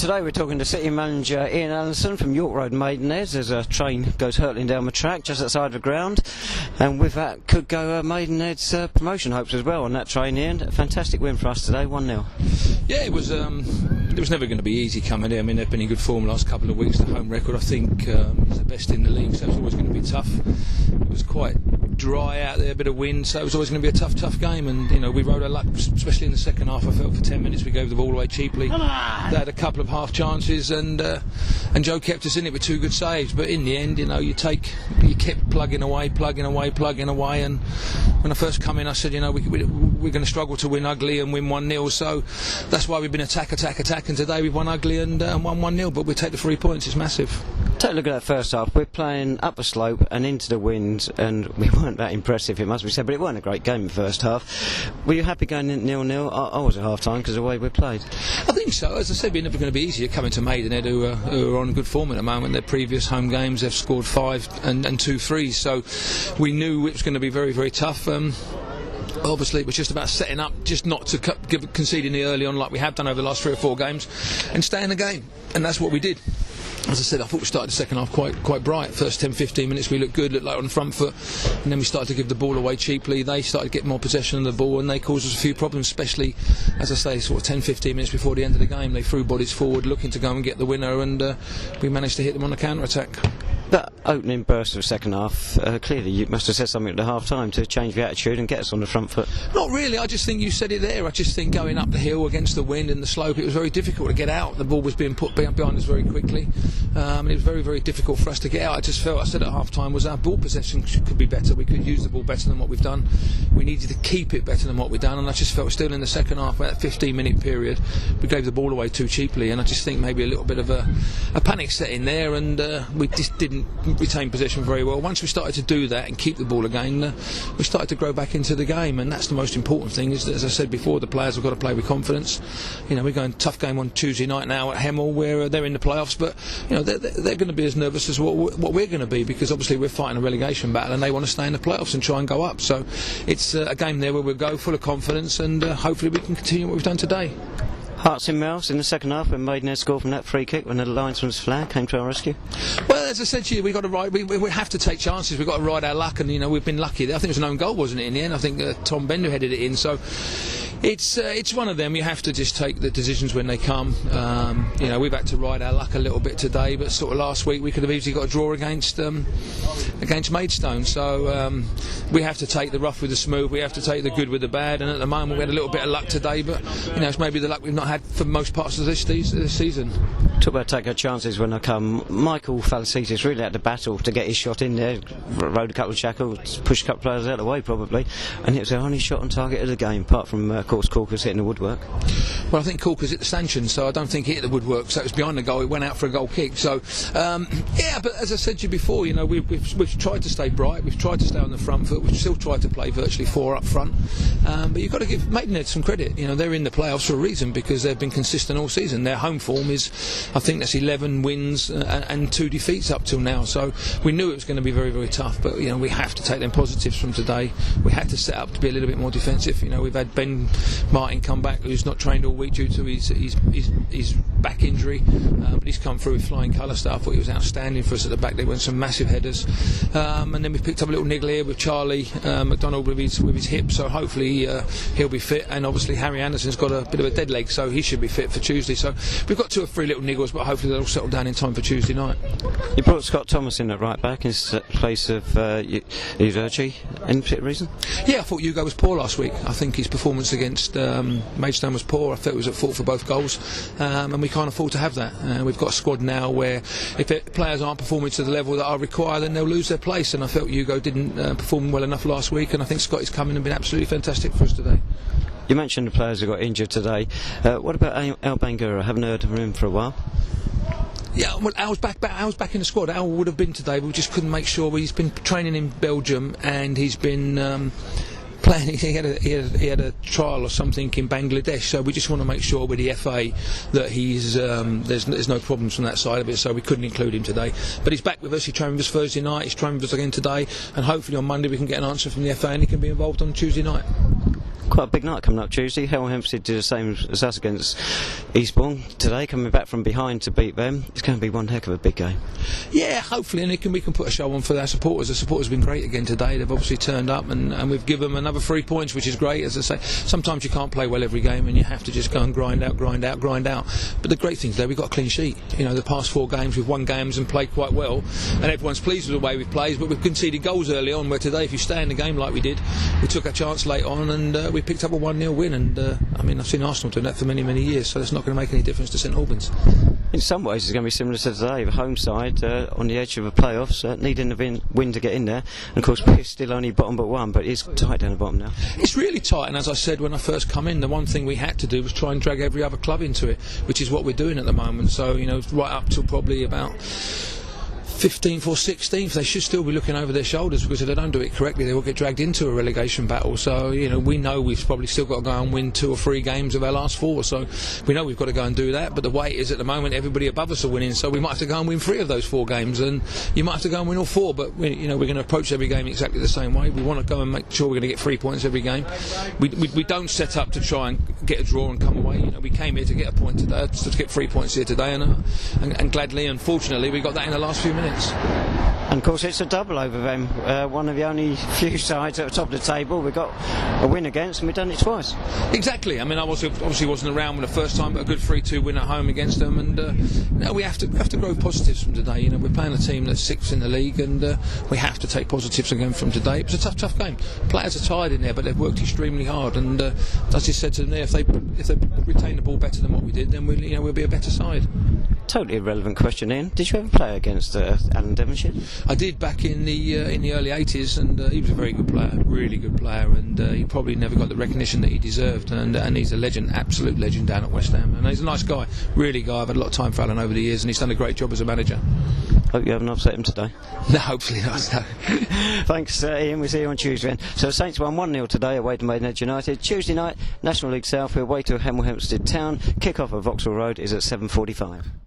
Today we're talking to City manager Ian Allinson from York Road, Maidenhead. There's a train goes hurtling down the track just outside the ground, and with that could go Maidenhead's promotion hopes as well on that train, Ian. A fantastic win for us today, 1-0. Yeah, it was never going to be easy coming here. I mean, they've been in good form the last couple of weeks. The home record, I think, is the best in the league, so it's always going to be tough. It was quite dry out there, a bit of wind, so it was always going to be a tough game. And we rode our luck, especially in the second half. I felt for 10 minutes we gave the ball away cheaply. They had a couple of half chances, and Joe kept us in it with two good saves. But in the end, you kept plugging away, and when I first come in, I said, we're going to struggle to win ugly and win 1-0. So that's why we've been attack, and today we've won ugly and won 1-0. But we take the 3 points. It's massive. Take a look at that first half. We're playing up a slope and into the wind, and we weren't that impressive, it must be said, but it weren't a great game in the first half. Were you happy going in 0-0? I was at half time because of the way we played. I think so. As I said, we're never going to be easier coming to Maidenhead, who are on good form at the moment. Their previous home games, they've scored 5 and 2 threes, so we knew it was going to be very, very tough. Obviously, it was just about setting up, just not to concede in the early on like we have done over the last 3 or 4 games, and stay in the game, and that's what we did. As I said, I thought we started the second half quite bright. First 10-15 minutes we looked good, looked like on the front foot, and then we started to give the ball away cheaply. They started to get more possession of the ball, and they caused us a few problems, especially, as I say, sort of 10-15 minutes before the end of the game. They threw bodies forward looking to go and get the winner, and we managed to hit them on the counter-attack. That opening burst of the second half, clearly you must have said something at the half time to change the attitude and get us on the front foot. Not really, I just think you said it there. I just think going up the hill against the wind and the slope, it was very difficult to get out. The ball was being put behind us very quickly, and it was very, very difficult for us to get out. I just felt, I said at half time, was our ball possession could be better. We could use the ball better than what we've done. We needed to keep it better than what we've done, and I just felt still in the second half, that 15-minute period, we gave the ball away too cheaply, and I just think maybe a little bit of a panic set in there, and we just didn't retain possession very well. Once we started to do that and keep the ball again, we started to grow back into the game, and that's the most important thing. Is that, as I said before, the players have got to play with confidence. We're going tough game on Tuesday night now at Hemel, where they're in the playoffs, but they're going to be as nervous as what we're going to be, because obviously we're fighting a relegation battle and they want to stay in the playoffs and try and go up. So it's a game there where we'll go full of confidence, and hopefully we can continue what we've done today. Hearts in mouths in the second half when Maidenhead scored from that free kick when the linesman's flag came to our rescue? Well, as I said to you, we have to take chances. We've got to ride our luck, and we've been lucky there. I think it was an own goal, wasn't it, in the end? I think Tom Bender headed it in, so it's one of them. You have to just take the decisions when they come. We've had to ride our luck a little bit today, but sort of last week we could have easily got a draw against Maidstone. So we have to take the rough with the smooth. We have to take the good with the bad. And at the moment we had a little bit of luck today, but it's maybe the luck we've not had for most parts of this season. Talk about take our chances when I come. Michael Falasitis really had to battle to get his shot in there. Rode a couple of shackles, pushed a couple of players out of the way probably, and it was the only shot on target of the game, apart from of course Corker's hitting the woodwork. Well, I think Corker's hit the stanchion, so I don't think he hit the woodwork, so it was behind the goal. It went out for a goal kick, so but as I said to you before, we've tried to stay bright, we've tried to stay on the front foot, we've still tried to play virtually 4 up front, but you've got to give Maidenhead some credit. They're in the playoffs for a reason, because they've been consistent all season. Their home form is, I think that's 11 wins and 2 defeats up till now, so we knew it was going to be very, very tough, but we have to take them positives from today. We had to set up to be a little bit more defensive. We've had Ben Martin come back, who's not trained all week due to his back injury, but he's come through with flying colours. I thought he was outstanding for us at the back. They went some massive headers, and then we picked up a little niggle here with Charlie McDonald with his hip, so hopefully he'll be fit, and obviously Harry Anderson's got a bit of a dead leg, so he should be fit for Tuesday. So we've got 2 or 3 little niggles, but hopefully they'll settle down in time for Tuesday night. You brought Scott Thomas in at right back in place of Uvergi. Any particular reason? Yeah, I thought Hugo was poor last week. I think his performance against Maidstone was poor. I felt he was at fault for both goals, and we can't afford to have that. We've got a squad now where if players aren't performing to the level that are required, then they'll lose their place, and I felt Hugo didn't perform well enough last week, and I think Scott has come in and been absolutely fantastic for us today. You mentioned the players who got injured today. What about Albans? I haven't heard from him for a while. Yeah, well, Al's back in the squad. Al would have been today, but we just couldn't make sure. He's been training in Belgium, and he's been playing. He had a trial or something in Bangladesh, so we just want to make sure with the FA that he's there's no problems from that side of it, so we couldn't include him today. But he's back with us. He trained with us Thursday night, he's trained with us again today, and hopefully on Monday we can get an answer from the FA and he can be involved on Tuesday night. quite a big night coming up Tuesday. Hemel Hempstead did the same as us against Eastbourne today, coming back from behind to beat them. It's going to be one heck of a big game. Yeah, hopefully, and we can put a show on for our supporters. The supporters have been great again today. They've obviously turned up, and we've given them another 3 points, which is great. As I say, sometimes you can't play well every game, and you have to just go and grind out. But the great thing today, we've got a clean sheet. You know, the past 4 games, we've won games and played quite well, and everyone's pleased with the way we've played, but we've conceded goals early on, where today, if you stay in the game like we did, we took a chance late on, and we picked up a 1-0 win, and I mean, I've seen Arsenal doing that for many, many years, so it's not going to make any difference to St Albans. In some ways it's going to be similar to today, the home side on the edge of the playoffs, needing the win to get in there, and of course we're still only bottom but 1, but it's tight down the bottom now. It's really tight, and as I said when I first come in, the one thing we had to do was try and drag every other club into it, which is what we're doing at the moment. So, you know, right up till probably about 15th or 16th, they should still be looking over their shoulders, because if they don't do it correctly, they will get dragged into a relegation battle. So, you know, we know we've probably still got to go and win 2 or 3 games of our last 4. So we know we've got to go and do that. But the way it is at the moment, everybody above us are winning. So we might have to go and win 3 of those 4 games, and you might have to go and win all 4. But we're going to approach every game exactly the same way. We want to go and make sure we're going to get 3 points every game. We don't set up to try and get a draw and come away. You know, we came here to get a point today, to get 3 points here today, and gladly and fortunately we got that in the last few minutes. And of course it's a double over them, one of the only few sides at the top of the table we've got a win against, and we've done it twice. Exactly. I mean, I obviously wasn't around when the first time, but a good 3-2 win at home against them, and we have to grow positives from today. You know, we're playing a team that's 6th in the league, and we have to take positives again from today. It was a tough game. Players are tired in there, but they've worked extremely hard, and as I said to them there, if they retain the ball better than what we did, then we'll be a better side. Totally irrelevant question, Ian. Did you ever play against Alan Devonshire? I did back in the early 80s, and he was a very good player, really good player, and he probably never got the recognition that he deserved, and he's a legend, absolute legend down at West Ham, and he's a nice guy, really guy. I've had a lot of time for Alan over the years, and he's done a great job as a manager. Hope you haven't upset him today. No, hopefully not. No. Thanks, Ian. We'll see you on Tuesday then. So the Saints won 1-0 today away to Maidenhead United. Tuesday night, National League South, we're away to Hemel Hempstead Town. Kick-off at Vauxhall Road is at 7:45.